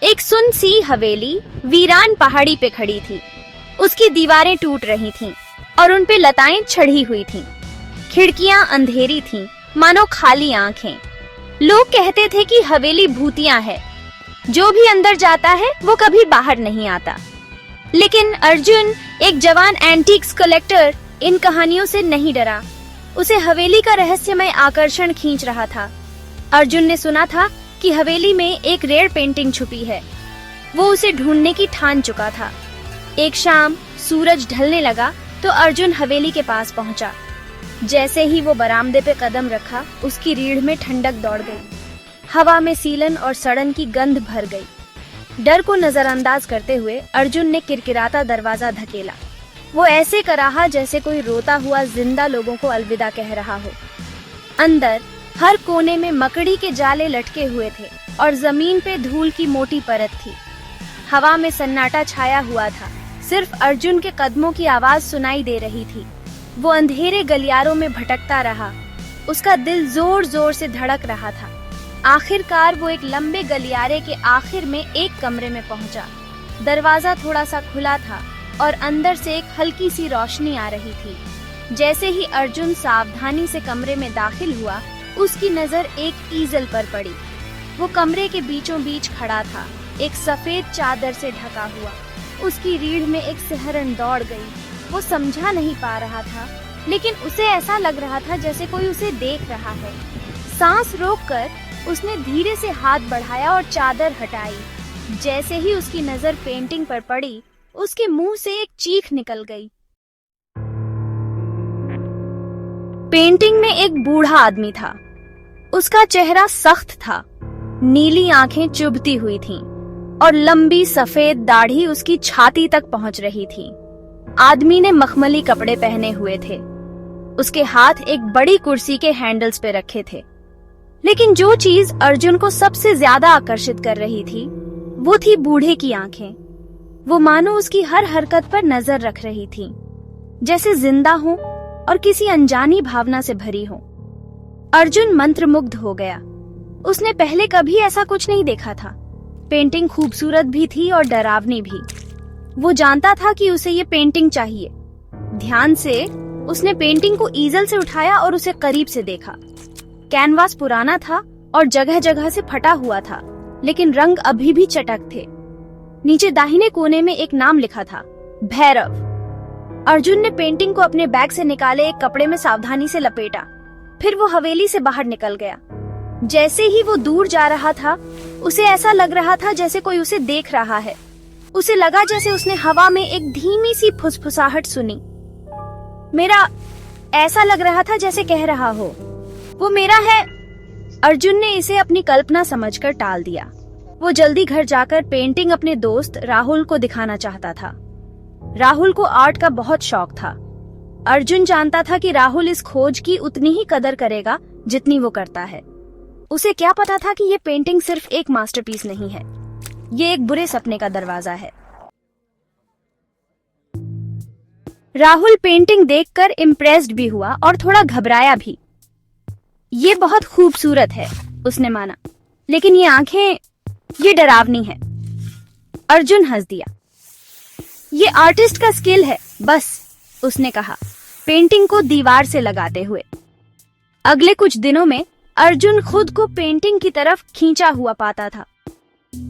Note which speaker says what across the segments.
Speaker 1: एक सुनसी हवेली वीरान पहाड़ी पे खड़ी थी। उसकी दीवारें टूट रही थीं और उन पे लताएं चढ़ी हुई थीं। खिड़कियां अंधेरी थीं, मानो खाली आंखें। लोग कहते थे कि हवेली भूतिया है, जो भी अंदर जाता है वो कभी बाहर नहीं आता। लेकिन अर्जुन, एक जवान एंटीक्स कलेक्टर, इन कहानियों से नहीं डरा। उसे हवेली का रहस्यमय आकर्षण खींच रहा था। अर्जुन ने सुना था कि हवेली में एक रेयर पेंटिंग छुपी है। वो उसे ढूंढने की ठान चुका था। एक शाम सूरज ढलने लगा तो अर्जुन हवेली के पास पहुंचा। जैसे ही वो बरामदे पे कदम रखा, उसकी रीढ़ में ठंडक दौड़ गई। हवा में सीलन और सड़न की गंध भर गई। डर को नजरअंदाज करते हुए अर्जुन ने किरकिराता दरवाजा धकेला। वो ऐसे कराहा जैसे कोई रोता हुआ जिंदा लोगों को अलविदा कह रहा हो। अंदर हर कोने में मकड़ी के जाले लटके हुए थे और जमीन पे धूल की मोटी परत थी। हवा में सन्नाटा छाया हुआ था। सिर्फ अर्जुन के कदमों की आवाज सुनाई दे रही थी। वो अंधेरे गलियारों में भटकता रहा। उसका दिल जोर जोर से धड़क रहा था। आखिरकार वो एक लंबे गलियारे के आखिर में एक कमरे में पहुंचा। दरवाजा थोड़ा सा खुला था और अंदर से एक हल्की सी रोशनी आ रही थी। जैसे ही अर्जुन सावधानी से कमरे में दाखिल हुआ, उसकी नजर एक ईजल पर पड़ी। वो कमरे के बीचों बीच खड़ा था, एक सफेद चादर से ढका हुआ। उसकी रीढ़ में एक सिहरन दौड़ गई। वो समझा नहीं पा रहा था, लेकिन उसे ऐसा लग रहा था जैसे कोई उसे देख रहा है। सांस रोककर उसने धीरे से हाथ बढ़ाया और चादर हटाई। जैसे ही उसकी नजर पेंटिंग पर पड़ी, उसके मुंह से एक चीख निकल गई। पेंटिंग में एक बूढ़ा आदमी था। उसका चेहरा सख्त था, नीली आंखें चुभती हुई थीं और लंबी सफेद दाढ़ी उसकी छाती तक पहुंच रही थी। आदमी ने मखमली कपड़े पहने हुए थे। उसके हाथ एक बड़ी कुर्सी के हैंडल्स पे रखे थे। लेकिन जो चीज अर्जुन को सबसे ज्यादा आकर्षित कर रही थी, वो थी बूढ़े की आंखें। वो मानो उसकी हर हरकत पर नजर रख रही थी, जैसे जिंदा हो और किसी अनजानी भावना से भरी हो। अर्जुन मंत्रमुग्ध हो गया। उसने पहले कभी ऐसा कुछ नहीं देखा था। पेंटिंग खूबसूरत भी थी और डरावनी भी। वो जानता था कि उसे ये पेंटिंग चाहिए। ध्यान से उसने पेंटिंग को ईजल से उठाया और उसे करीब से देखा। कैनवास पुराना था और जगह जगह से फटा हुआ था, लेकिन रंग अभी भी चटक थे। नीचे दाहिने कोने में एक नाम लिखा था, भैरव। अर्जुन ने पेंटिंग को अपने बैग से निकाले एक कपड़े में सावधानी से लपेटा। फिर वो हवेली से बाहर निकल गया। जैसे ही वो दूर जा रहा था, उसे ऐसा लग रहा था जैसे कोई उसे देख रहा है। उसे लगा जैसे उसने हवा में एक धीमी सी फुसफुसाहट सुनी। मेरा, ऐसा लग रहा था जैसे कह रहा हो, वो मेरा है। अर्जुन ने इसे अपनी कल्पना समझकर टाल दिया। वो जल्दी घर जाकर पेंटिंग अपने दोस्त राहुल को दिखाना चाहता था। राहुल को आर्ट का बहुत शौक था। अर्जुन जानता था कि राहुल इस खोज की उतनी ही कदर करेगा जितनी वो करता है। उसे क्या पता था कि ये पेंटिंग सिर्फ एक मास्टरपीस नहीं है, ये एक बुरे सपने का दरवाजा है। राहुल पेंटिंग देखकर इम्प्रेस्ड भी हुआ और थोड़ा घबराया भी। ये बहुत खूबसूरत है, उसने माना, लेकिन ये आंखें, ये डरावनी है। अर्जुन हंस दिया। ये आर्टिस्ट का स्किल है बस, उसने कहा, पेंटिंग को दीवार से लगाते हुए। अगले कुछ दिनों में अर्जुन खुद को पेंटिंग की तरफ खींचा हुआ पाता था।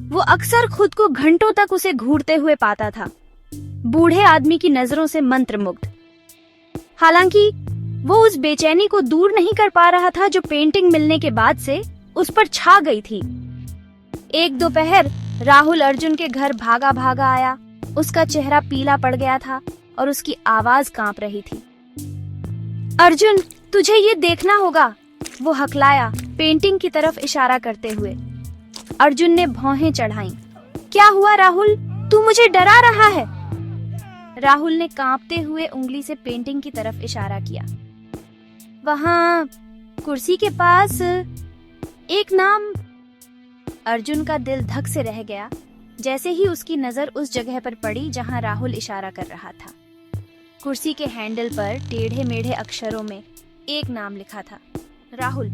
Speaker 1: वो अक्सर खुद को घंटों तक उसे घूरते हुए पाता था, बूढ़े आदमी की नजरों से मंत्रमुग्ध। हालांकि वो उस बेचैनी को दूर नहीं कर पा रहा था जो पेंटिंग मिलने के बाद से उस पर छा गई थी। एक दोपहर राहुल अर्जुन के घर भागा भागा आया। उसका चेहरा पीला पड़ गया था और उसकी आवाज कांप रही थी। अर्जुन, तुझे ये देखना होगा, वो हकलाया, पेंटिंग की तरफ इशारा करते हुए। अर्जुन ने भौहें चढ़ाईं। क्या हुआ राहुल, तू मुझे डरा रहा है? राहुल ने कांपते हुए उंगली से पेंटिंग की तरफ इशारा किया। वहां कुर्सी के पास एक नाम। अर्जुन का दिल धक से रह गया जैसे ही उसकी नजर उस जगह पर पड़ी जहां राहुल इशारा कर रहा था। कुर्सी के हैंडल पर टेढ़े मेढ़े अक्षरों में एक नाम लिखा था, राहुल।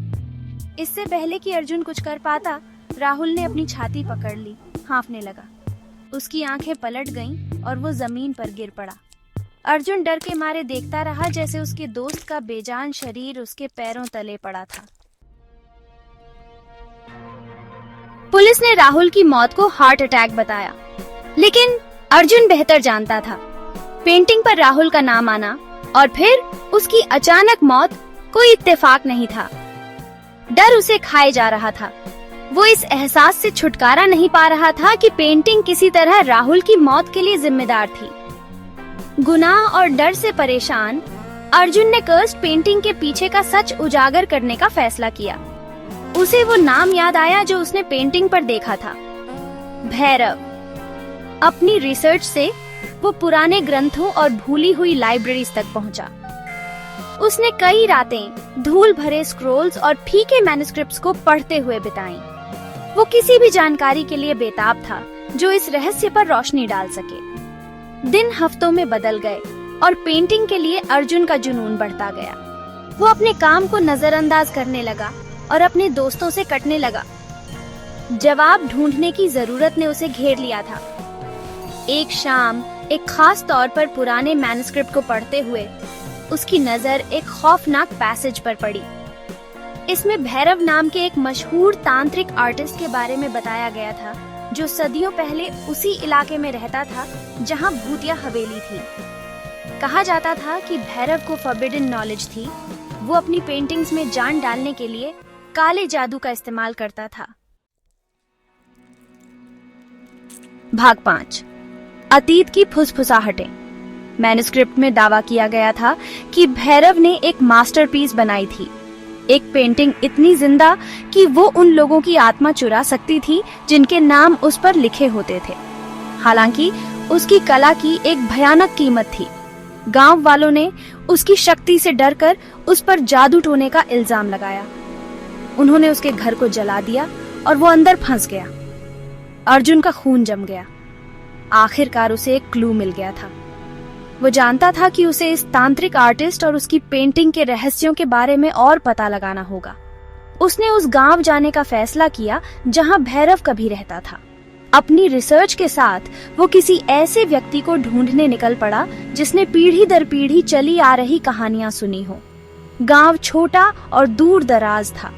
Speaker 1: इससे पहले कि अर्जुन कुछ कर पाता, राहुल ने अपनी छाती पकड़ ली हाँफने लगा। उसकी आंखें पलट गईं और वो जमीन पर गिर पड़ा। अर्जुन डर के मारे देखता रहा जैसे उसके दोस्त का बेजान शरीर उसके पैरों तले पड़ा था। पुलिस ने राहुल की मौत को हार्ट अटैक बताया, लेकिन अर्जुन बेहतर जानता था पेंटिंग पर राहुल का नाम आना और फिर उसकी अचानक मौत कोई इत्तेफाक नहीं था। डर उसे खाए जा रहा था। वो इस एहसास से छुटकारा नहीं पा रहा था कि पेंटिंग किसी तरह राहुल की मौत के लिए जिम्मेदार थी। गुनाह और डर से परेशान अर्जुन ने कर्स्ड पेंटिंग के पीछे का सच उजागर करने का फैसला किया। उसे वो नाम याद आया जो उसने पेंटिंग पर देखा था, भैरव। अपनी रिसर्च से वो पुराने ग्रंथों और भूली हुई लाइब्रेरीज तक पहुंचा। उसने कई रातें धूल भरे स्क्रोल्स और फीके मैन्युस्क्रिप्ट्स को पढ़ते हुए बिताईं। वो किसी भी जानकारी के लिए बेताब था जो इस रहस्य पर रोशनी डाल सके। दिन हफ्तों में बदल गए और पेंटिंग के लिए अर्जुन का जुनून बढ़ता गया। वो अपने काम को नजरअंदाज करने लगा और अपने दोस्तों से कटने लगा। जवाब ढूंढने की जरूरत ने उसे घेर लिया था। एक शाम एक खास तौर पर पुराने मैन्युस्क्रिप्ट को पढ़ते हुए उसकी नजर एक खौफनाक पैसेज पर पड़ी। इसमें भैरव नाम के एक मशहूर तांत्रिक आर्टिस्ट के बारे में बताया गया था जो सदियों पहले उसी इलाके में रहता था जहां भूतिया हवेली थी। कहा जाता था कि भैरव को फॉरबिडन नॉलेज थी। वो अपनी पेंटिंग्स में जान डालने के लिए काले जादू का इस्तेमाल करता था। भाग 5। अतीत की फुसफुसाहटें। मैन्युस्क्रिप्ट में दावा किया गया था कि भैरव ने एक मास्टरपीस बनाई थी, एक पेंटिंग इतनी जिंदा कि वो उन लोगों की आत्मा चुरा सकती थी जिनके नाम उस पर लिखे होते थे। हालांकि उसकी कला की एक भयानक कीमत थी। गांव वालों ने उसकी शक्ति से डरकर उस पर जादू टोने का इल्जाम लगाया। उन्होंने उसके घर को जला दिया और वो अंदर फंस गया। अर्जुन का खून जम गया। आखिरकार उसे एक क्लू मिल गया था। वो जानता था कि उसे इस तांत्रिक आर्टिस्ट और उसकी पेंटिंग के रहस्यों के बारे में और पता लगाना होगा। उसने उस गांव जाने का फैसला किया जहां भैरव कभी रहता था। अपनी रिसर्च के साथ वो किसी ऐसे व्यक्ति को ढूंढने निकल पड़ा जिसने पीढ़ी दर पीढ़ी चली आ रही कहानियां सुनी हो। गांव छोटा और दूर दराज था।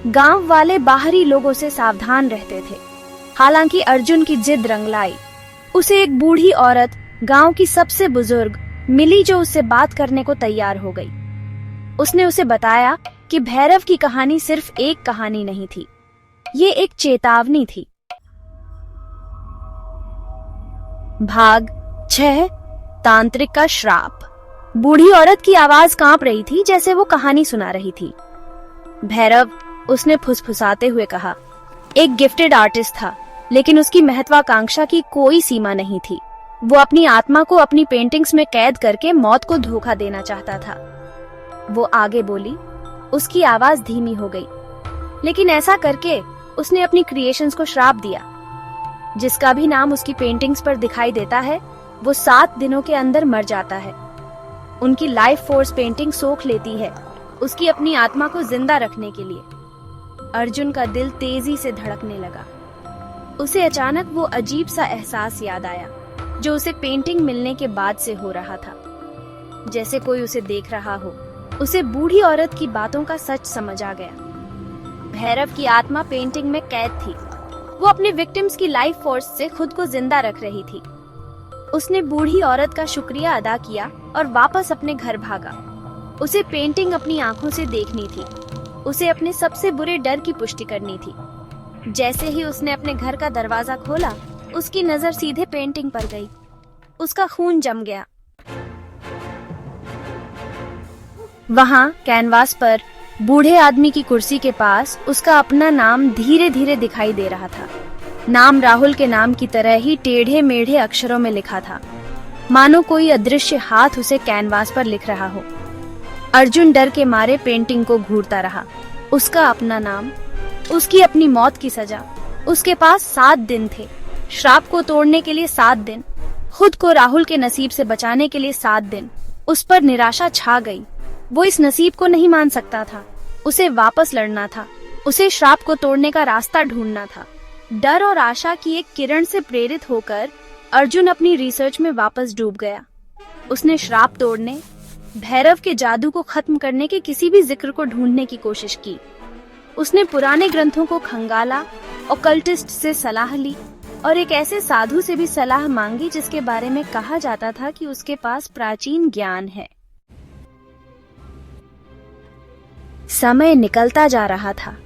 Speaker 1: गांव वाले बाहरी लोगों से सावधान रहते थे। हालांकि अर्जुन की जिद रंग लाई। उसे एक बूढ़ी औरत, गांव की सबसे बुजुर्ग, मिली जो उससे बात करने को तैयार हो गई। उसने उसे बताया कि भैरव की कहानी सिर्फ एक कहानी नहीं थी, ये एक चेतावनी थी। भाग 6। तांत्रिक का श्राप। बूढ़ी औरत की आवाज कांप रही थी जैसे वो कहानी सुना रही थी। भैरव, उसने फुसफुसाते हुए कहा, एक गिफ्टेड आर्टिस्ट था, लेकिन उसकी महत्वाकांक्षा की कोई सीमा नहीं थी। वो अपनी आत्मा को अपनी पेंटिंग्स में कैद करके मौत को धोखा देना चाहता था। वो आगे बोली। उसकी आवाज धीमी हो गई। लेकिन ऐसा करके उसने अपनी क्रिएशंस को श्राप दिया। जिसका भी नाम उसकी पेंटिंग्स पर दिखाई देता है वो 7 दिनों के अंदर मर जाता है। उनकी लाइफ फोर्स पेंटिंग सोख लेती है, उसकी अपनी आत्मा को जिंदा रखने के लिए। अर्जुन का दिल तेजी से धड़कने लगा। उसे अचानक वो अजीब सा एहसास याद आया जो उसे पेंटिंग मिलने के बाद से हो रहा था। जैसे कोई उसे देख रहा हो। उसे बूढ़ी औरत की बातों का सच समझ आ गया। भैरव की आत्मा पेंटिंग में कैद थी। वो अपने विक्टिम्स की लाइफ फोर्स से खुद को जिंदा रख रही थी। उसने बूढ़ी औरत का शुक्रिया अदा किया और वापस अपने घर भागा। उसे पेंटिंग अपनी आंखों से देखनी थी। उसे अपने सबसे बुरे डर की पुष्टि करनी थी। जैसे ही उसने अपने घर का दरवाजा खोला, उसकी नजर सीधे पेंटिंग पर गई। उसका खून जम गया। वहां कैनवास पर बूढ़े आदमी की कुर्सी के पास उसका अपना नाम धीरे धीरे दिखाई दे रहा था। नाम राहुल के नाम की तरह ही टेढ़े मेढ़े अक्षरों में लिखा था, मानो कोई अदृश्य हाथ उसे कैनवास पर लिख रहा हो। अर्जुन डर के मारे पेंटिंग को घूरता रहा। उसका अपना नाम, उसकी अपनी मौत की सजा। उसके पास 7 दिन थे। श्राप को तोड़ने के लिए 7 दिन, खुद को राहुल के नसीब से बचाने के लिए 7 दिन। उस पर निराशा छा गई। वो इस नसीब को नहीं मान सकता था। उसे वापस लड़ना था। उसे श्राप को तोड़ने का रास्ता ढूंढना था। डर और आशा की एक किरण से प्रेरित होकर अर्जुन अपनी रिसर्च में वापस डूब गया। उसने श्राप तोड़ने, भैरव के जादू को खत्म करने के किसी भी जिक्र को ढूंढने की कोशिश की। उसने पुराने ग्रंथों को खंगाला, ऑकल्टिस्ट से सलाह ली और एक ऐसे साधु से भी सलाह मांगी जिसके बारे में कहा जाता था कि उसके पास प्राचीन ज्ञान है। समय निकलता जा रहा था।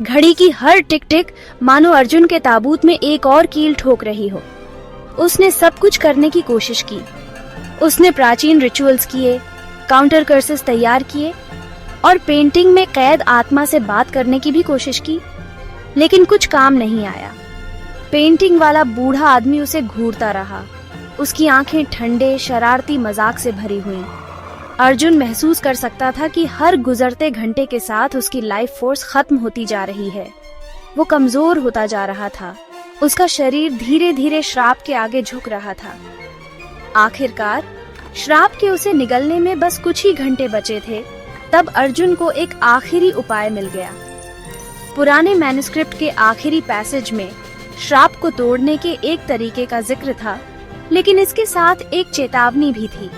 Speaker 1: घड़ी की हर टिक टिक मानो अर्जुन के ताबूत में एक और कील ठोक रही हो। उसने सब कुछ करने की कोशिश की। उसने प्राचीन रिचुअल्स किए, काउंटर कर्सेस तैयार किए और पेंटिंग में कैद आत्मा से बात करने की भी कोशिश की, लेकिन कुछ काम नहीं आया। पेंटिंग वाला बूढ़ा आदमी उसे घूरता रहा। उसकी आंखें ठंडे शरारती मजाक से भरी हुईं। अर्जुन महसूस कर सकता था कि हर गुजरते घंटे के साथ उसकी लाइफ फोर्स खत्म होती जा रही है। वो कमजोर होता जा रहा था। उसका शरीर धीरे धीरे श्राप के आगे झुक रहा था। आखिरकार श्राप के उसे निगलने में बस कुछ ही घंटे बचे थे। तब अर्जुन को एक आखिरी उपाय मिल गया। पुराने मैन्युस्क्रिप्ट के आखिरी पैसेज में श्राप को तोड़ने के एक तरीके का जिक्र था, लेकिन इसके साथ एक चेतावनी भी थी।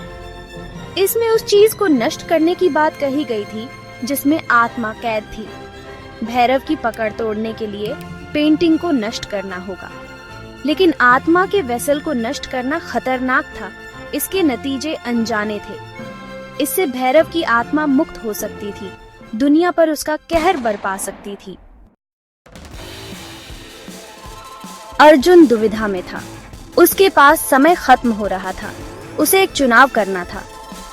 Speaker 1: इसमें उस चीज को नष्ट करने की बात कही गई थी जिसमें आत्मा कैद थी। भैरव की पकड़ तोड़ने के लिए पेंटिंग को नष्ट करना होगा, लेकिन आत्मा के वेसल को नष्ट करना खतरनाक था। इसके नतीजे अनजाने थे। इससे भैरव की आत्मा मुक्त हो सकती थी, दुनिया पर उसका कहर बरपा सकती थी। अर्जुन दुविधा में था। उसके पास समय खत्म हो रहा था। उसे एक चुनाव करना था।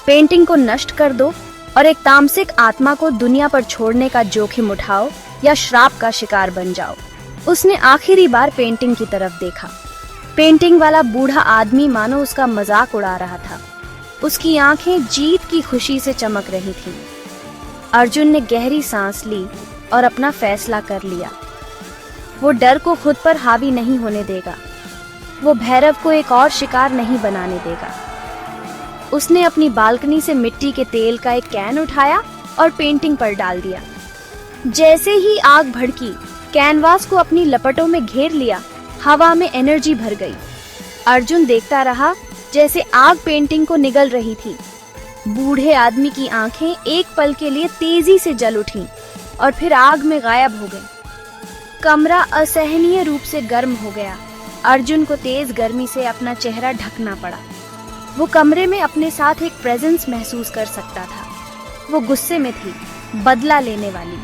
Speaker 1: पेंटिंग को नष्ट कर दो और एक तामसिक आत्मा को दुनिया पर छोड़ने का जोखिम उठाओ या श्राप का शिकार बन जाओ। उसने आखिरी बार पेंटिंग की तरफ देखा। पेंटिंग वाला बूढ़ा आदमी मानो उसका मजाक उड़ा रहा था। उसकी आंखें जीत की खुशी से चमक रही थीं। अर्जुन ने गहरी सांस ली और अपना फैसला कर लिया। वो डर को खुद पर हावी नहीं होने देगा। वो भैरव को एक और शिकार नहीं बनाने देगा। उसने अपनी बालकनी से मिट्टी के तेल का एक कैन उठाया और पेंटिंग पर डाल दिया। जैसे ही आग भड़की, कैनवास को अपनी लपटों में घेर लिया। हवा में एनर्जी भर गई। अर्जुन देखता रहा जैसे आग पेंटिंग को निगल रही थी। बूढ़े आदमी की आंखें एक पल के लिए तेजी से जल उठीं और फिर आग में गायब हो गई। कमरा असहनीय रूप से गर्म हो गया। अर्जुन को तेज गर्मी से अपना चेहरा ढकना पड़ा। वो कमरे में अपने साथ एक प्रेजेंस महसूस कर सकता था। वो गुस्से में थी, बदला लेने वाली।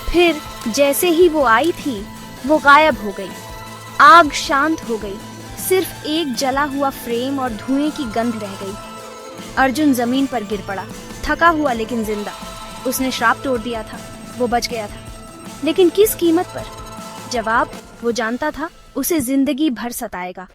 Speaker 1: फिर जैसे ही वो आई थी, वो गायब हो गई। आग शांत हो गई। सिर्फ एक जला हुआ फ्रेम और धुएं की गंध रह गई। अर्जुन जमीन पर गिर पड़ा, थका हुआ लेकिन जिंदा। उसने श्राप तोड़ दिया था। वो बच गया था, लेकिन किस कीमत पर? जवाब वो जानता था, उसे जिंदगी भर सताएगा।